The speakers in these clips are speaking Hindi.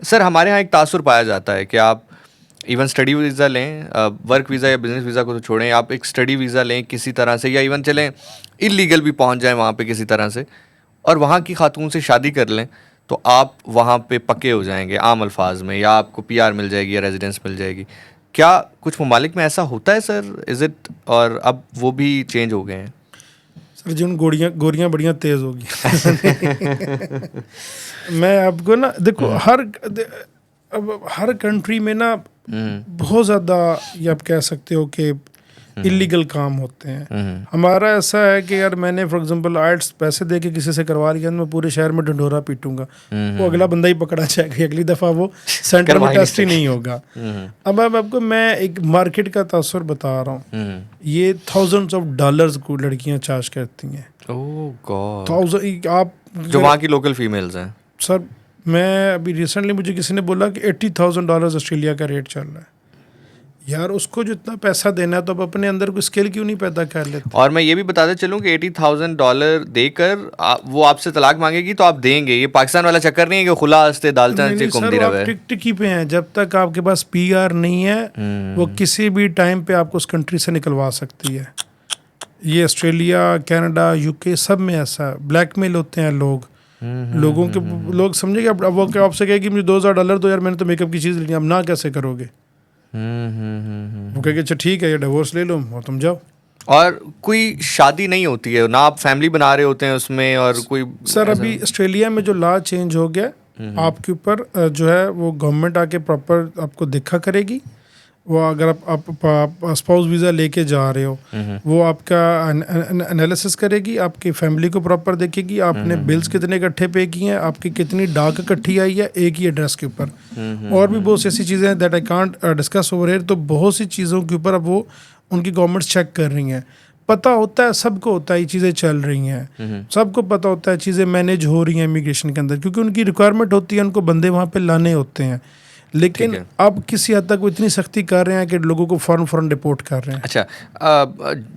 सर हमारे यहाँ एक तासुर पाया जाता है कि आप इवन स्टडी वीज़ा लें, वर्क वीज़ा या बिजनेस वीज़ा को तो छोड़ें, आप एक स्टडी वीज़ा लें किसी तरह से, या इवन चलें इलीगल भी पहुँच जाएं वहाँ पे किसी तरह से, और वहाँ की खातून से शादी कर लें, तो आप वहाँ पे पक्के हो जाएंगे आम अल्फाज में, या आपको पीआर मिल जाएगी या रेजिडेंस मिल जाएगी। क्या कुछ ममालिक में ऐसा होता है सर, इज़ इट, और अब वो भी चेंज हो गए हैं? सर जिन गोरियां बढ़िया तेज होगी। मैं आपको ना देखो, हर कंट्री में ना बहुत ज़्यादा ये आप कह सकते हो कि इलीगल काम होते हैं। हमारा ऐसा है कि यार मैंने फॉर एग्जांपल आर्ट्स पैसे दे के किसी से करवा लिया, मैं पूरे शहर में ढंढोरा पीटूंगा, वो अगला बंदा ही पकड़ा जाएगा, अगली दफ़ा वो सेंटर में टेस्ट ही नहीं होगा। अब आपको मैं एक मार्केट का तासुर बता रहा हूँ, ये $thousands of dollars को लड़कियाँ चार्ज करती हैं। ओह गॉड। 1000 आप जो वहाँ की लोकल फीमेल्स हैं। सर मैं अभी रिसेंटली मुझे किसी ने बोला कि $80,000 ऑस्ट्रेलिया का रेट चल रहा है। यार उसको जो इतना पैसा देना है तो अब अपने अंदर कोई स्किल क्यों नहीं पैदा कर लेते? और मैं ये भी बताते चलूँ कि $80,000 देकर वो आपसे तलाक मांगेगी तो आप देंगे। ये पाकिस्तान वाला चक्कर नहीं है कि खुला हस्ते दालचा नीचे घूमती रहे। टिक टिकी पे हैं, जब तक आपके पास पीआर नहीं है वो किसी भी टाइम पे आपको उस कंट्री से निकलवा सकती है। ये ऑस्ट्रेलिया, कनाडा, यूके सब में ऐसा है। ब्लैकमेल होते हैं लोगों के, लोग समझेंगे अब वो आपसे कहेगी मुझे $2,000 दो यार, मैंने तो मेकअप की चीज़ लेनी है, अब ना कैसे करोगे? वो कहेंगे अच्छा ठीक है ये डिवोर्स ले लो और तुम जाओ। और कोई शादी नहीं होती है ना, आप फैमिली बना रहे होते हैं उसमें, और कोई सर अभी ऑस्ट्रेलिया में जो लॉ चेंज हो गया, आपके ऊपर जो है वो गवर्नमेंट आके प्रॉपर आपको देखा करेगी। वो अगर आप स्पाउस वीज़ा लेके जा रहे हो, वो आपका एनालिसिस करेगी, आपकी फैमिली को प्रॉपर देखेगी, आपने बिल्स कितने इकट्ठे पे किए हैं, आपकी कितनी डाक इकट्ठी आई है एक ही एड्रेस के ऊपर, और भी बहुत सी ऐसी चीज़ें हैं that I can't discuss over here. तो बहुत सी चीज़ों के ऊपर अब वो उनकी गवर्नमेंट्स चेक कर रही हैं। पता होता है, सबको होता है ये चीज़ें चल रही हैं, सबको पता होता है चीज़ें मैनेज हो रही हैं इमिग्रेशन के अंदर, क्योंकि उनकी रिक्वायरमेंट होती है, उनको बंदे वहाँ पे लाने होते हैं। लेकिन अब किसी हद तक वो इतनी सख्ती कर रहे हैं कि लोगों को फ़ौरन रिपोर्ट कर रहे हैं। अच्छा,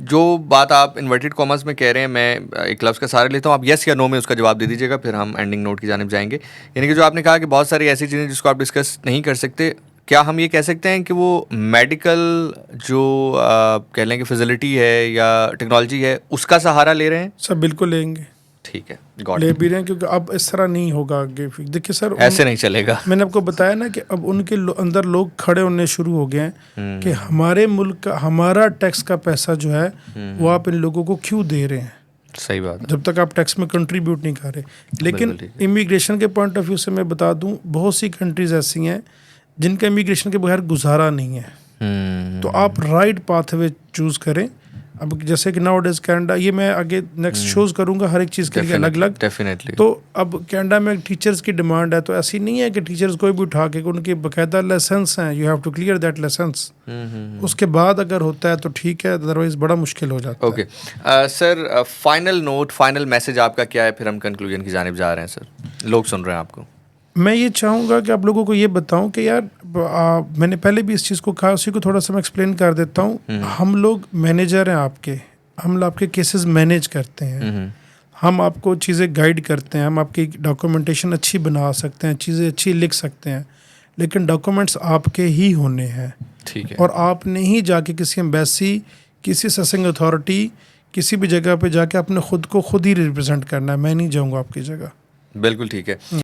जो बात आप इन्वर्टेड कॉमर्स में कह रहे हैं, मैं एक लफ्ज़ का सहारा लेता हूँ, आप यस या नो में उसका जवाब दे दीजिएगा, फिर हम एंडिंग नोट की जानिब जाएंगे। यानी कि जो आपने कहा कि बहुत सारी ऐसी चीज़ें जिसको आप डिस्कस नहीं कर सकते, क्या हम ये कह सकते हैं कि वो मेडिकल जो कह लें कि फैसिलिटी है या टेक्नोलॉजी है, उसका सहारा ले रहे हैं? सब बिल्कुल लेंगे। ठीक है, ले भी रहे हैं, क्योंकि अब इस तरह नहीं होगा आगे। देखिए सर, ऐसे नहीं चलेगा। मैंने आपको बताया ना कि अब उनके अंदर लोग खड़े होने शुरू हो गए हैं कि हमारे मुल्क का, हमारा टैक्स का पैसा जो है वो आप इन लोगों को क्यों दे रहे हैं? सही बात है, जब तक आप टैक्स में कंट्रीब्यूट नहीं कर रहे। लेकिन इमिग्रेशन के पॉइंट ऑफ व्यू से मैं बता दूं, बहुत सी कंट्रीज ऐसी हैं जिनका इमिग्रेशन के बगैर गुजारा नहीं है। तो आप राइट पाथवे चूज़ करें। अब जैसे कि नाउ डेज कनाडा, ये मैं आगे नेक्स्ट शोज करूंगा हर एक चीज़ के लिए अलग अलग। डेफिनेटली। तो अब कनाडा में टीचर्स की डिमांड है, तो ऐसी नहीं है कि टीचर्स कोई भी उठा के, उनके बाकायदा लाइसेंस हैं, you have to clear that licence. उसके बाद अगर होता है तो ठीक है, अदरवाइज बड़ा मुश्किल हो जाता है। Okay sir, final note, final message आपका क्या है, फिर हम कंक्लूजन की जानिब जा रहे हैं। सर लोग सुन रहे हैं आपको। मैं ये चाहूँगा कि आप लोगों को ये बताऊं कि यार मैंने पहले भी इस चीज़ को कहा, उसी को थोड़ा सा मैं एक्सप्लेन कर देता हूँ। हम लोग मैनेजर हैं आपके, हम आपके केसेस मैनेज करते हैं, हम आपको चीज़ें गाइड करते हैं, हम आपकी डॉक्यूमेंटेशन अच्छी बना सकते हैं, चीज़ें अच्छी लिख सकते हैं, लेकिन डॉक्यूमेंट्स आपके ही होने हैं। ठीक है। और आपने ही जाके किसी एम्बेसी, किसी सेसिंग अथॉरिटी, किसी भी जगह पे जाके अपने खुद को खुद ही रिप्रेजेंट करना है। मैं नहीं जाऊँगा आपकी जगह। बिल्कुल ठीक है।